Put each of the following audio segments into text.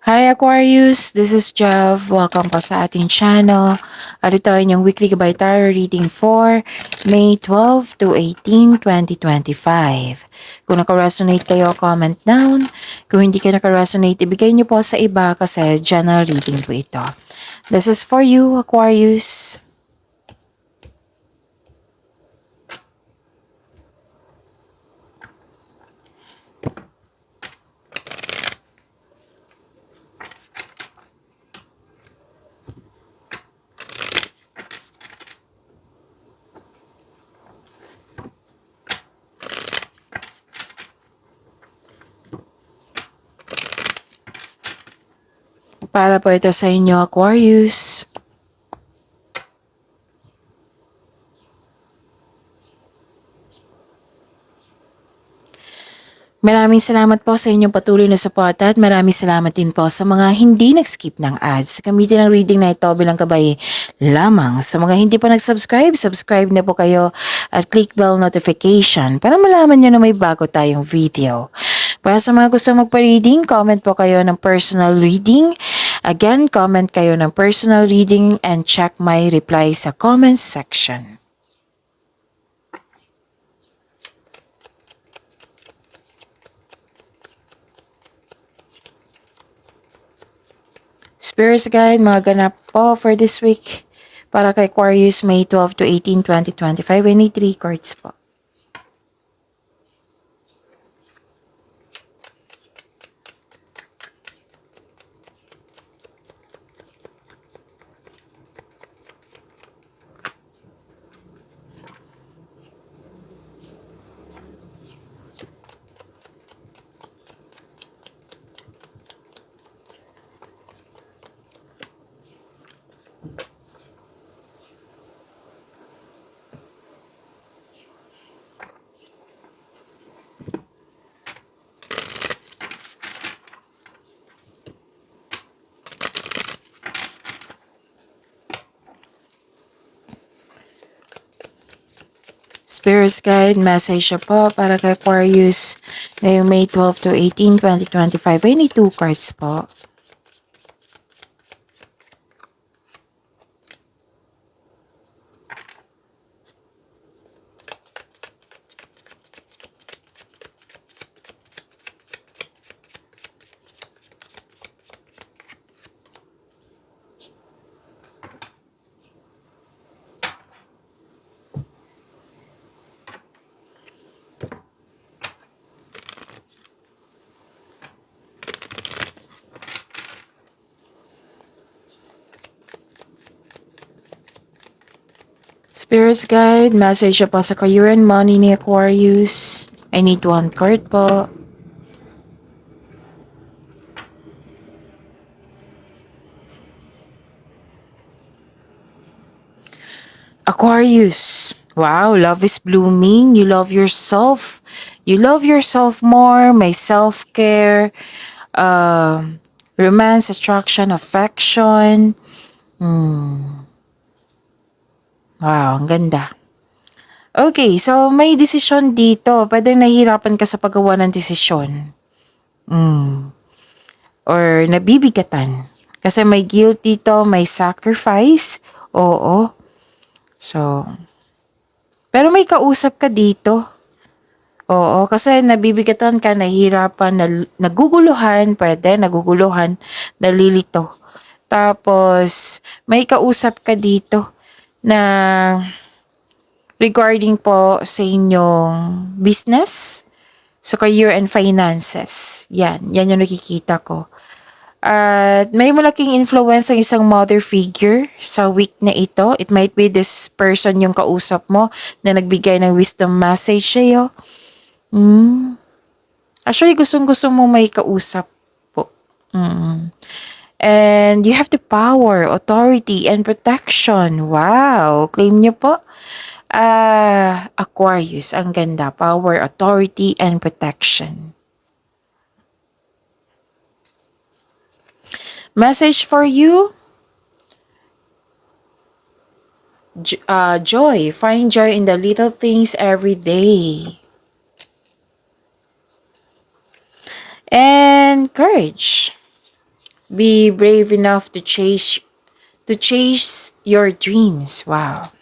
Hi Aquarius, this is Jeff. Welcome po sa ating channel. At ito ay inyong weekly Gabay Tarot reading for May 12 to 18, 2025. Kung naka-resonate kayo, comment down. Kung hindi kayo naka-resonate, ibigay niyo po sa iba kasi general reading po ito. This is for you, Aquarius. Para po ito sa inyo, Aquarius. Maraming salamat po sa inyong patuloy na suporta at maraming salamat din po sa mga hindi nag-skip ng ads. Gamitin ang reading na ito bilang gabay lamang. Sa mga hindi pa nag-subscribe, subscribe na po kayo at click bell notification para malaman nyo na may bago tayong video. Para sa mga gusto magpa-reading, comment po kayo ng personal reading. Again, comment kayo ng personal reading and check my reply sa comment section. Spirits Guide, mga ganap po for this week para kay Aquarius May 12 to 18, 2025. I need 3 cards po. Spirits Guide, message siya po para kay Aquarius ngayong May 12 to 18, 2025. I need 2 cards po. Spirits Guide, message siya po sa career and money ni Aquarius. I need 1 card po. Aquarius, wow, love is blooming. You love yourself. You love yourself more. May self-care, romance, attraction, affection. Wow, ang ganda. Okay, so may desisyon dito. Pwedeng nahihirapan ka sa paggawa ng desisyon. Or nabibigatan. Kasi may guilt dito, may sacrifice. Oo. So, pero may kausap ka dito. Oo, kasi nabibigatan ka, nahihirapan, naguguluhan, nalilito. Tapos, may kausap ka dito na regarding po sa inyong business, so career and finances. Yan yung nakikita ko. At may malaking influence ang isang mother figure sa week na ito. It might be this person yung kausap mo na nagbigay ng wisdom message sa'yo. Actually, gustong-gusto mo may kausap po. And you have the power, authority, and protection. Wow! Claim niyo po. Aquarius, ang ganda. Power, authority, and protection. Message for you. Joy. Find joy in the little things every day. And courage. Be brave enough to chase your dreams. Wow.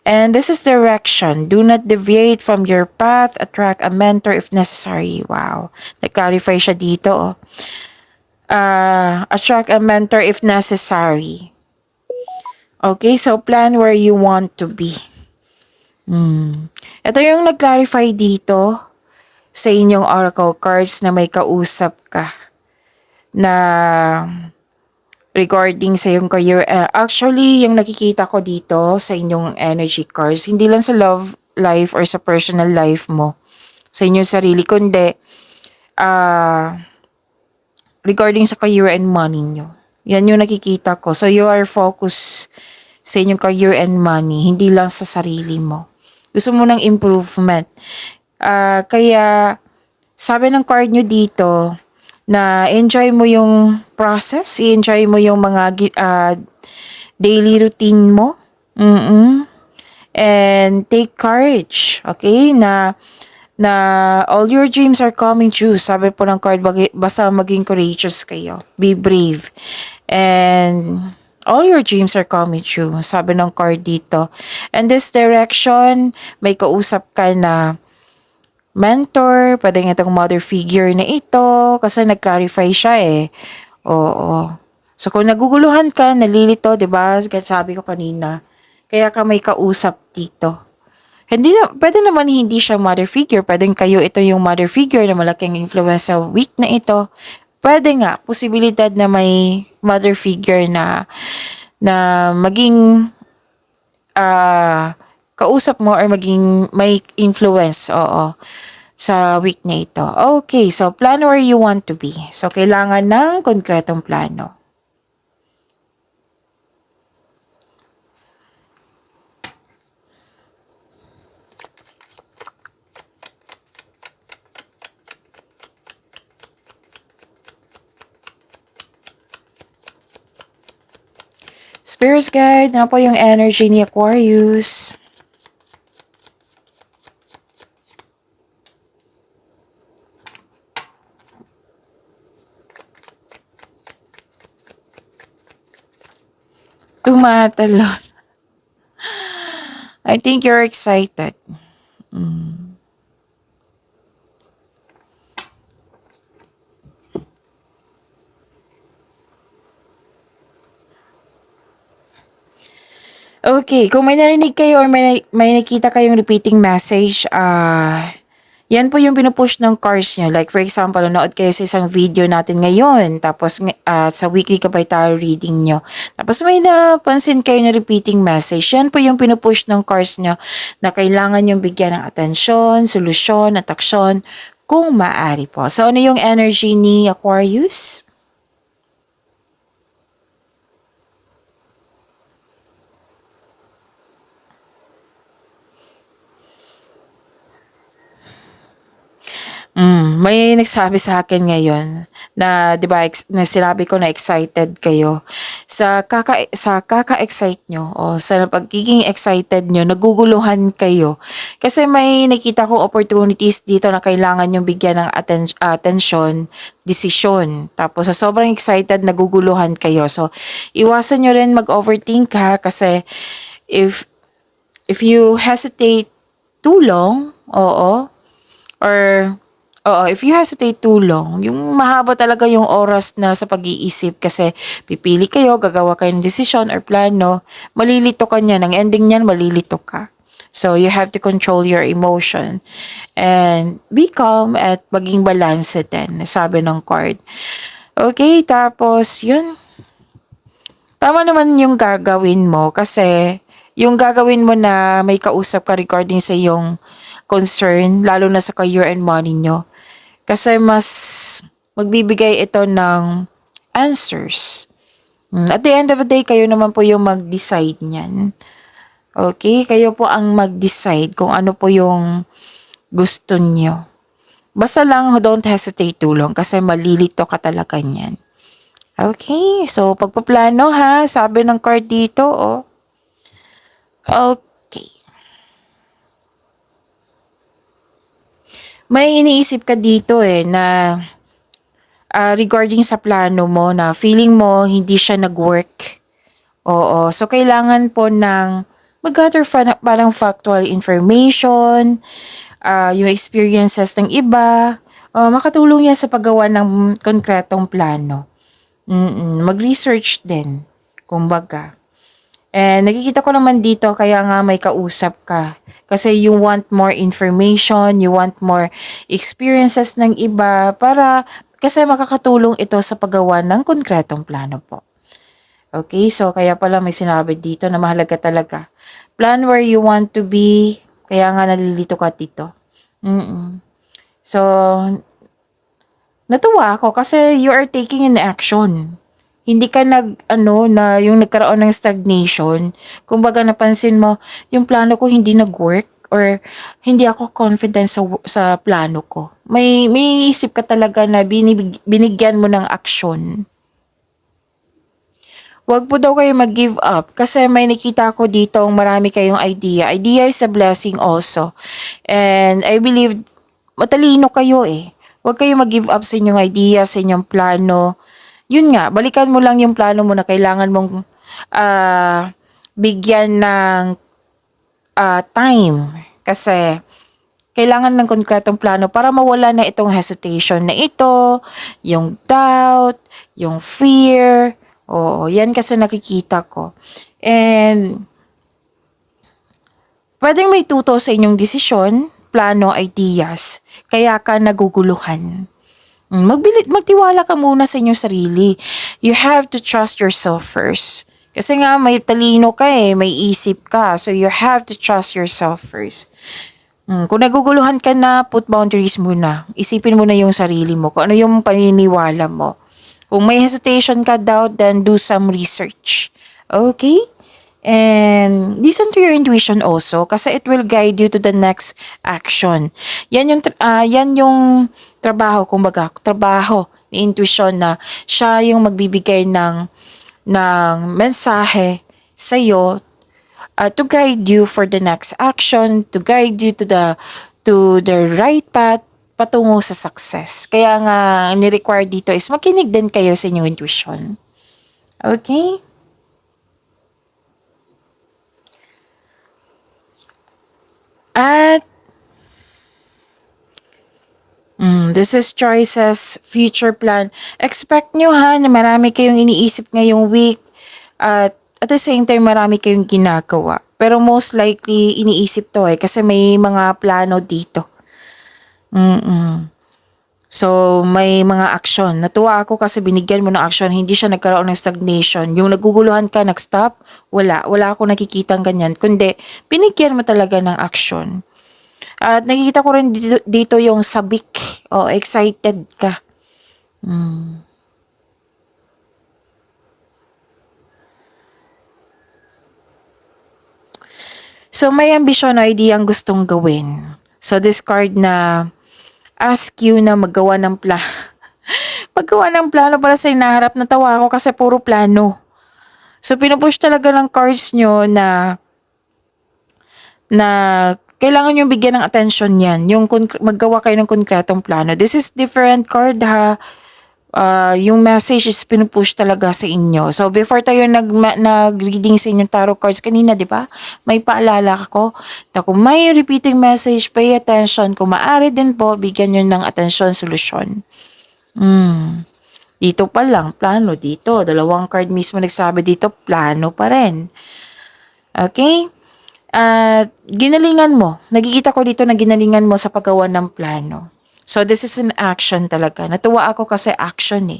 And this is direction. Do not deviate from your path. Attract a mentor if necessary. Wow. Nag-clarify siya dito. Oh. Attract a mentor if necessary. Okay, so plan where you want to be. Ito yung nag-clarify dito sa inyong oracle cards na may kausap ka na regarding sa yung career. Actually, yung nakikita ko dito sa inyong energy cards, hindi lang sa love life or sa personal life mo, sa inyong sarili, kundi regarding sa career and money nyo. Yan yung nakikita ko. So, you are focused sa inyong career and money, hindi lang sa sarili mo. Gusto mo ng improvement. Kaya, sabi ng card nyo dito, na enjoy mo yung process, enjoy mo yung mga daily routine mo. And take courage, okay? Na all your dreams are coming true. Sabi po ng card, basta maging courageous kayo. Be brave. And all your dreams are coming true. Sabi ng card dito. And this direction, may kausap ka na mentor, pwede nga itong mother figure na ito, kasi nag-clarify siya eh. Oo. So, kung naguguluhan ka, nalilito, diba? Sabi ko kanina, kaya ka may kausap dito. Pwede naman hindi siya mother figure, pwedeng kayo ito yung mother figure na malaking influence sa week na ito. Pwede nga, posibilidad na may mother figure na maging kausap mo or maging may influence, sa week na ito. Okay, so plan where you want to be. So, kailangan ng konkretong plano. Spirit guide, na po yung energy ni Aquarius. Tumatalon. I think you're excited. Okay, kung may narinig kayo or may nakita kayong repeating message, yan po yung pinupush ng cards nyo. Like for example, nanood kayo sa isang video natin ngayon, tapos sa weekly Gabay Tarot reading nyo. Tapos may napansin kayo na repeating message. Yan po yung pinupush ng cards nyo na kailangan yung bigyan ng atensyon, solusyon, at aksyon kung maaari po. So ano yung energy ni Aquarius? May nagsabi sa akin ngayon na 'di ba na sinabi ko na excited kayo sa kaka-excite nyo o sa pagiging excited nyo, naguguluhan kayo. Kasi may nakita kong opportunities dito na kailangan yung bigyan ng atensyon, desisyon. Tapos sa sobrang excited, naguguluhan kayo. So iwasan nyo rin mag-overthink ha, kasi if you hesitate too long, if you hesitate too long, yung mahaba talaga yung oras na sa pag-iisip kasi pipili kayo, gagawa kayo ng desisyon or plano, malilito ka niyan. Ang ending niyan, malilito ka. So, you have to control your emotion and be calm at maging balance din, sabi ng card. Okay, tapos yun. Tama naman yung gagawin mo kasi yung gagawin mo na may kausap ka regarding sa iyong concern, lalo na sa career and money nyo. Kasi mas magbibigay ito ng answers. At the end of the day, kayo naman po yung mag-decide niyan. Okay? Kayo po ang mag-decide kung ano po yung gusto nyo. Basta lang, don't hesitate too long kasi malilito ka talaga niyan. Okay? So, pagpaplano ha, sabi ng card dito, Okay. May iniisip ka dito na regarding sa plano mo na feeling mo hindi siya nag-work. Oo. So, kailangan po ng mag-gather parang factual information, yung experiences ng iba. Makatulong yan sa paggawa ng konkretong plano. Mag-research din, kumbaga. And nakikita ko naman dito, kaya nga may kausap ka. Kasi you want more information, you want more experiences ng iba kasi makakatulong ito sa paggawa ng konkretong plano po. Okay, so kaya pala may sinabi dito na mahalaga talaga. Plan where you want to be, kaya nga nalilito ka dito. So, natuwa ako kasi you are taking an action. Hindi ka na yung nagkaroon ng stagnation. Kumbaga napansin mo, yung plano ko hindi nag-work or hindi ako confident sa plano ko. May isip ka talaga na binigyan mo ng action. Huwag po daw kayo mag-give up kasi may nakita ko dito marami kayong idea. Idea is a blessing also. And I believe matalino kayo eh. Huwag kayo mag-give up sa inyong idea, sa inyong plano. Yun nga, balikan mo lang yung plano mo na kailangan mong bigyan ng time. Kasi kailangan ng konkretong plano para mawala na itong hesitation na ito, yung doubt, yung fear. Oo, yan kasi nakikita ko. And pwedeng may tuto sa inyong desisyon, plano, ideas. Kaya ka naguguluhan. Magtiwala ka muna sa inyong sarili. You have to trust yourself first. Kasi nga may talino ka may isip ka. So you have to trust yourself first. Kung naguguluhan ka na, put boundaries muna. Isipin mo na yung sarili mo. Kung ano yung paniniwala mo. Kung may hesitation ka, doubt, then do some research. Okay? And listen to your intuition also kasi it will guide you to the next action. Yan yung trabaho ni intuition na siya yung magbibigay ng mensahe sa iyo to guide you for the next action, to guide you to the right path patungo sa success. Kaya nga ni-require dito is makinig din kayo sa inyong intuition. Okay? At this is choices, future plan. Expect nyo na marami kayong iniisip ngayong week at the same time marami kayong ginagawa. Pero most likely iniisip to kasi may mga plano dito. So, may mga action. Natuwa ako kasi binigyan mo ng action. Hindi siya nagkaroon ng stagnation. Yung naguguluhan ka, nag-stop, wala. Wala akong nakikitang ganyan. Kundi, binigyan mo talaga ng action. At nakikita ko rin dito yung sabik. Excited ka. So, may ambisyon na idea ang gustong gawin. So, this card na ask you na maggawa ng maggawa ng plano para sa hinaharap. Natawa ako kasi puro plano. So, pinupush talaga ng cards nyo na kailangan nyo bigyan ng attention yan. Yung maggawa kayo ng konkretong plano. This is different card ha. Yung message is pinupush talaga sa inyo. So, before tayo nag-reading sa inyong tarot cards kanina, di ba? May paalala ako na kung may repeating message, pay attention. Kung maaari din po, bigyan nyo ng attention, solusyon. Dito pa lang, plano dito. Dalawang card mismo nagsabi dito, plano pa rin. Okay? Ginalingan mo. Nagkikita ko dito na ginalingan mo sa paggawa ng plano. So, this is an action talaga. Natuwa ako kasi action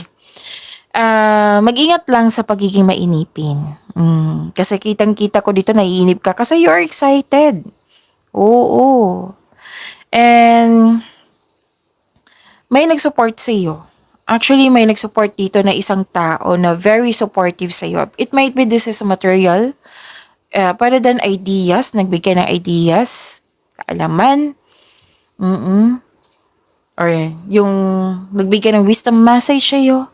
mag-ingat lang sa pagiging mainipin. Kasi kitang-kita ko dito, naiinip ka kasi you're excited. Oo. And may nag-support sa iyo. Actually, may nag-support dito na isang tao na very supportive sa iyo. It might be this is material. Para din ideas, nagbigay ng ideas, kaalaman. Or yung nagbigay ng wisdom message sa iyo.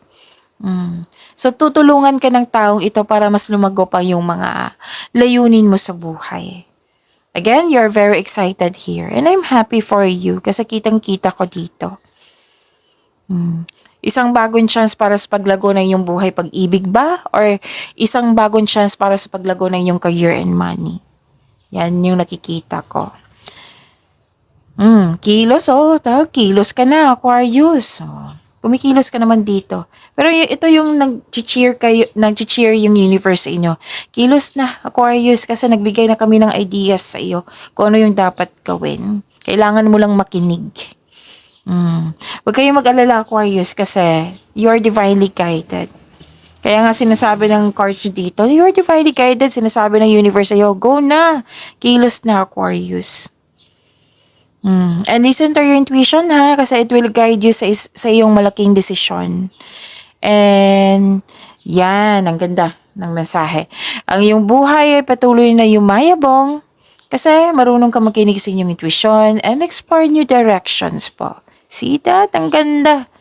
So, tutulungan ka ng taong ito para mas lumago pa yung mga layunin mo sa buhay. Again, you're very excited here. And I'm happy for you kasi kitang-kita ko dito. Isang bagong chance para sa paglago ng iyong buhay, pag-ibig ba? Or isang bagong chance para sa paglago ng iyong career and money? Yan yung nakikita ko. Kilos, kilos ka na, Aquarius. Kumikilos ka naman dito. Pero ito yung nag-cheer yung universe sa inyo. Kilos na, Aquarius, kasi nagbigay na kami ng ideas sa iyo kung ano yung dapat gawin. Kailangan mo lang makinig. Huwag kayong mag-alala, Aquarius, kasi you are divinely guided. Kaya nga sinasabi ng cards nyo dito, you are divinely guided. Sinasabi ng universe sa iyo, go na, kilos na, Aquarius. And listen to your intuition ha, kasi it will guide you sa iyong malaking desisyon. And yan, ang ganda ng mensahe. Ang iyong buhay ay patuloy na yumayabong kasi marunong ka makinig sa inyong intuition and explore new directions po. See that? Ang ganda.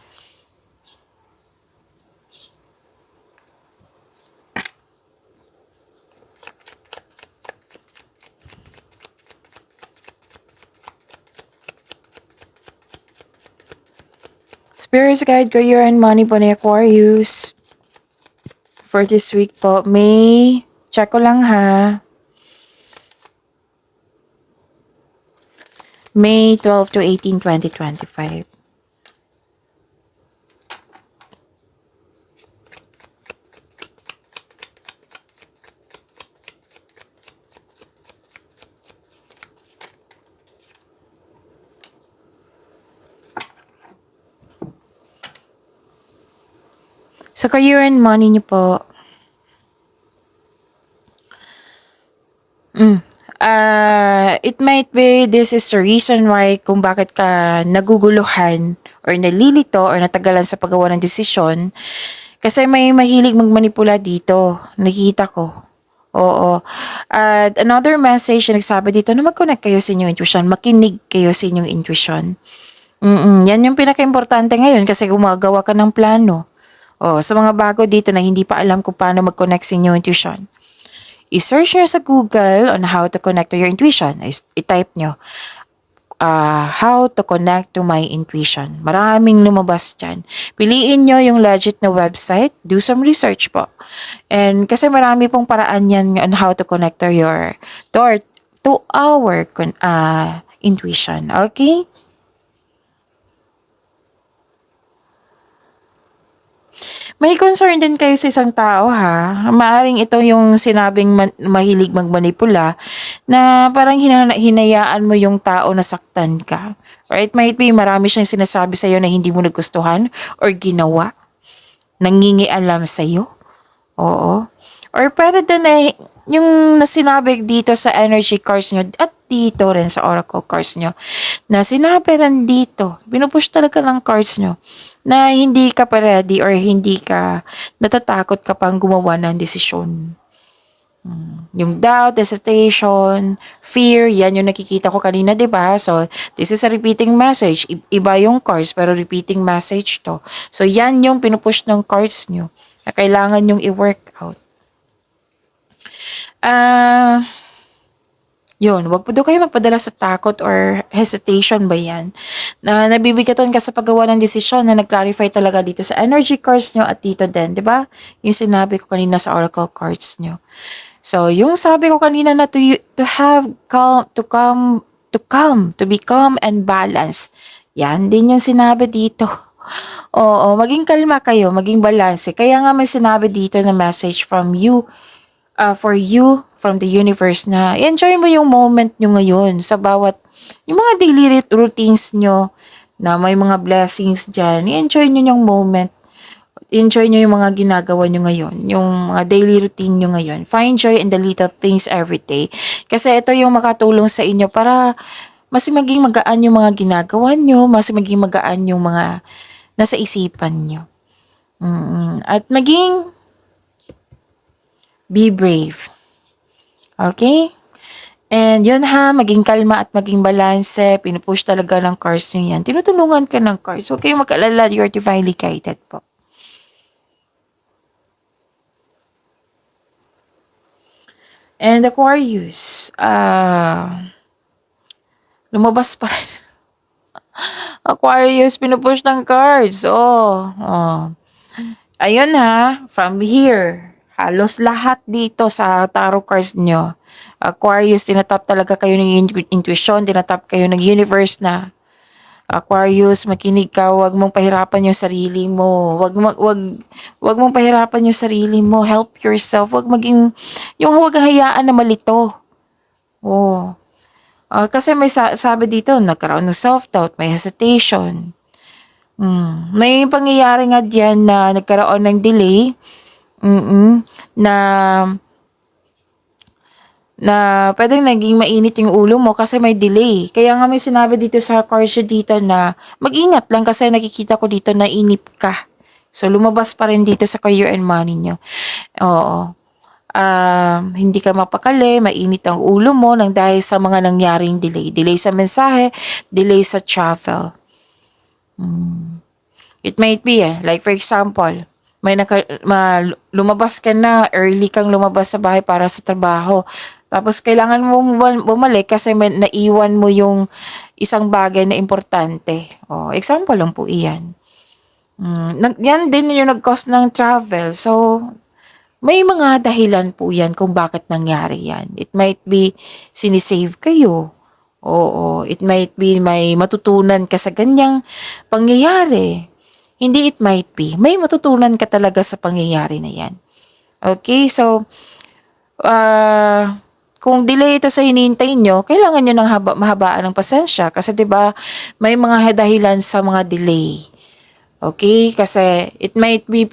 Spirits guide, career, and money po ni Aquarius. For this week po, May, check ko lang ha. May 12 to 18, 2025. Sa career and money niyo po, it might be this is the reason why kung bakit ka naguguluhan or nalilito or natagalan sa paggawa ng desisyon. Kasi may mahilig magmanipula dito. Nakikita ko. Oo. At another message na nagsabi dito na mag-connect kayo sa inyong intuition. Makinig kayo sa inyong intuition. Yan yung pinaka-importante ngayon kasi gumagawa ka ng plano. Sa mga bago dito na hindi pa alam kung paano mag-connect sa inyong intuition, i-search nyo sa Google on how to connect to your intuition. I-type nyo, how to connect to my intuition. Maraming lumabas dyan. Piliin nyo yung legit na website. Do some research po. And kasi marami pong paraan yan on how to connect to our intuition. Okay? May concern din kayo sa isang tao ha. Maaring ito yung sinabing mahilig magmanipula na parang hinayaan mo yung tao na saktan ka. Or it might be marami siyang sinasabi sa'yo na hindi mo nagustuhan or ginawa. Nangingialam sa'yo. Oo. Or pwede din na yung nasinabi dito sa energy cards nyo at dito rin sa oracle cards nyo na sinabi rin dito, pinupush talaga ng cards nyo na hindi ka pa ready or hindi ka natatakot ka pang gumawa ng desisyon. Yung doubt, hesitation, fear, yan yung nakikita ko kanina, di ba? So, this is a repeating message. Iba yung cards, pero repeating message to. So, yan yung pinupush ng cards nyo na kailangan yung i-work out. Yun, wag po daw kayo magpadala sa takot or hesitation ba yan? Na nabibigatan ka sa paggawa ng desisyon na nag-clarify talaga dito sa energy cards nyo at dito din, di ba? Yung sinabi ko kanina sa oracle cards nyo. So, yung sabi ko kanina na to be calm and balanced. Yan din yung sinabi dito. Oo, maging kalma kayo, maging balance. Kaya nga may sinabi dito na message from you, for you, from the universe na enjoy mo yung moment nyo ngayon sa bawat, yung mga daily routines nyo na may mga blessings dyan. I-enjoy nyo yung moment. Enjoy nyo yung mga ginagawa nyo ngayon, yung mga daily routine nyo ngayon. Find joy in the little things every day. Kasi ito yung makatulong sa inyo para mas maging magaan yung mga ginagawa nyo, mas maging magaan yung mga nasa isipan nyo. At maging be brave. Okay? And yun ha, maging kalma at maging balanse. Pinupush talaga ng cards nyo yan. Tinutulungan ka ng cards. Huwag kayong mag-alala, you're divinely guided po. And Aquarius, lumabas pa rin. Aquarius, pinupush ng cards. Oh. Ayun ha, from here, halos lahat dito sa tarot cards nyo. Aquarius, tinatap talaga kayo ng intuition, tinatap kayo ng universe na. Aquarius, makinig ka, wag mong pahirapan yung sarili mo. Wag mong pahirapan yung sarili mo. Help yourself. Huwag hayaan na malito. Oh. Kasi may sabi dito, nagkaroon ng self-doubt, may hesitation. May pangyayari nga diyan na nagkaroon ng delay. Na pwedeng naging mainit yung ulo mo kasi may delay. Kaya nga may sinabi dito sa cards dito na mag-ingat lang kasi nakikita ko dito na inip ka. So lumabas pa rin dito sa career and money nyo. Oo. Hindi ka mapakali, mainit ang ulo mo nang dahil sa mga nangyaring delay. Delay sa mensahe, delay sa travel. It might be like for example, lumabas ka na, early kang lumabas sa bahay para sa trabaho. Tapos kailangan mong bumalik kasi naiwan mo yung isang bagay na importante. Example lang po iyan. Yan din yung nag-cause ng travel. So, may mga dahilan po yan kung bakit nangyari yan. It might be sinisave kayo. Oo, it might be may matutunan ka sa ganyang pangyayari. Hindi it might be. May matutunan ka talaga sa pangyayari na yan. Okay, so, kung delay ito sa hinihintay nyo, kailangan nyo ng mahabaan ng pasensya. Kasi 'di ba may mga dahilan sa mga delay. Okay, kasi it might be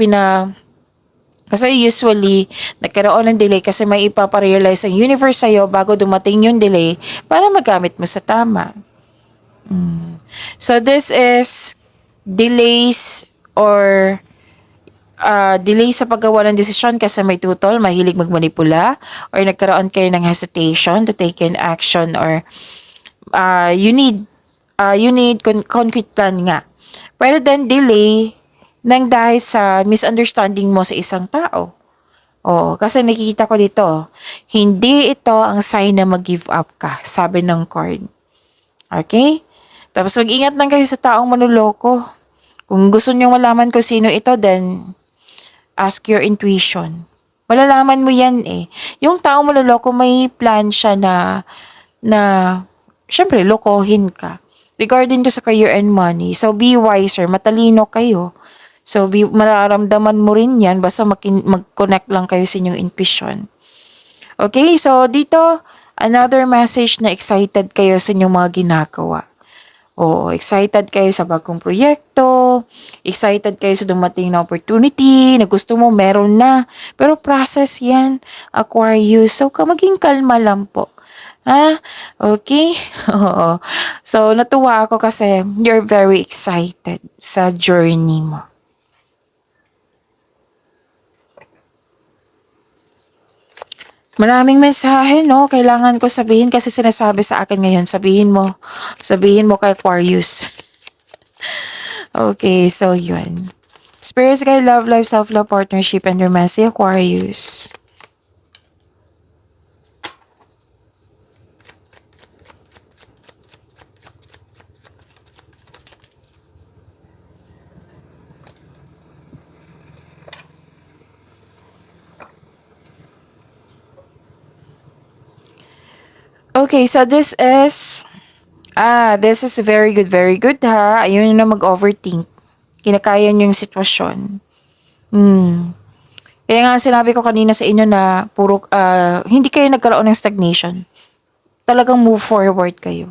kasi usually, nagkaroon ng delay kasi may ipaparealize ang universe sa'yo bago dumating yung delay para magamit mo sa tama. So, this is delays or delay sa paggawa ng desisyon kasi may tutol, mahilig magmanipula, or nagkaroon kayo ng hesitation to take an action, or you need concrete plan nga. Pwede din delay nang dahil sa misunderstanding mo sa isang tao. Kasi nakikita ko dito, hindi ito ang sign na mag-give up ka, sabi ng card. Okay? Tapos mag-ingat lang kayo sa taong manuloko. Kung gusto niyo malaman kung sino ito, then ask your intuition. Malalaman mo yan eh. Yung taong manuloko, may plan siya na syempre, lokohin ka. Regarding to sa career and money. So, be wiser. Matalino kayo. So, mararamdaman mo rin yan basta mag-connect lang kayo sa inyong intuition. Okay, so dito, another message na excited kayo sa inyong mga ginagawa. Excited kayo sa bagong proyekto, excited kayo sa dumating na opportunity, na gusto mo meron na. Pero process yan, Aquarius. So, maging kalma lang po. Okay? So, natuwa ako kasi you're very excited sa journey mo. Maraming mensahe, no? Kailangan ko sabihin kasi sinasabi sa akin ngayon. Sabihin mo kay Aquarius. Okay, so yun. Spirits guide, love, life, self-love, partnership, and romancy, Aquarius. Okay, so this is very good ha. Ayun na mag-overthink. Kinakaya niyo yung sitwasyon. Kaya nga sinabi ko kanina sa inyo na hindi kayo nagkaroon ng stagnation. Talagang move forward kayo.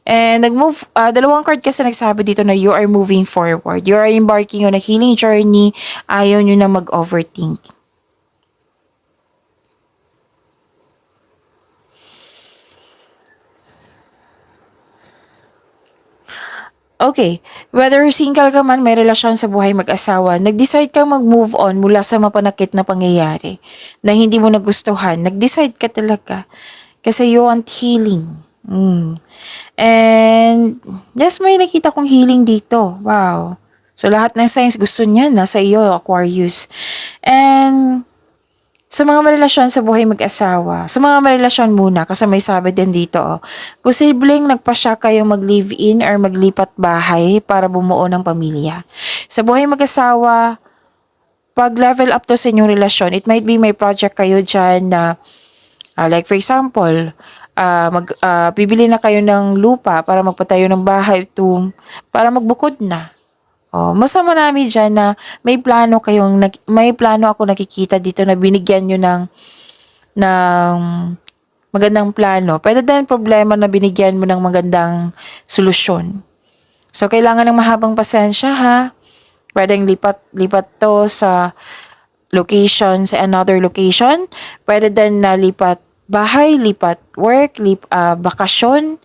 And dalawang card kasi nagsabi dito na you are moving forward. You are embarking on a healing journey. Ayaw nyo na mag-overthink. Okay, whether single ka man, may relasyon sa buhay mag-asawa, nag-decide kang mag-move on mula sa mapanakit na pangyayari na hindi mo nagustuhan. Nag-decide ka talaga kasi you want healing. And yes, may nakita kong healing dito. Wow. So lahat ng signs gusto niya nasa iyo, Aquarius. And Sa mga marelasyon sa buhay mag-asawa, sa mga marelasyon muna, kasi may sabi din dito, posibleng nagpasya kayo mag-live-in or maglipat bahay para bumuo ng pamilya. Sa buhay mag-asawa, pag level up to sa inyong relasyon, it might be may project kayo dyan na, like for example, bibili na kayo ng lupa para magpatayo ng bahay para magbukod na. Mas marami dyan na may plano ako nakikita dito na binigyan nyo ng magandang plano. Pero din problema na binigyan mo ng magandang solusyon. So, kailangan ng mahabang pasensya ha. Pwedeng lipat to sa another location. Pwede din na lipat bahay, lipat work, bakasyon.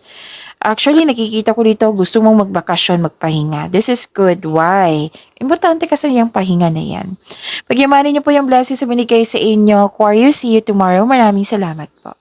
Actually, nakikita ko dito, gusto mong magbakasyon, magpahinga. This is good. Why? Importante kasi yung pahinga na yan. Pagyamanin niyo po yung blessings sa binigay sa inyo. Aquarius, see you tomorrow. Maraming salamat po.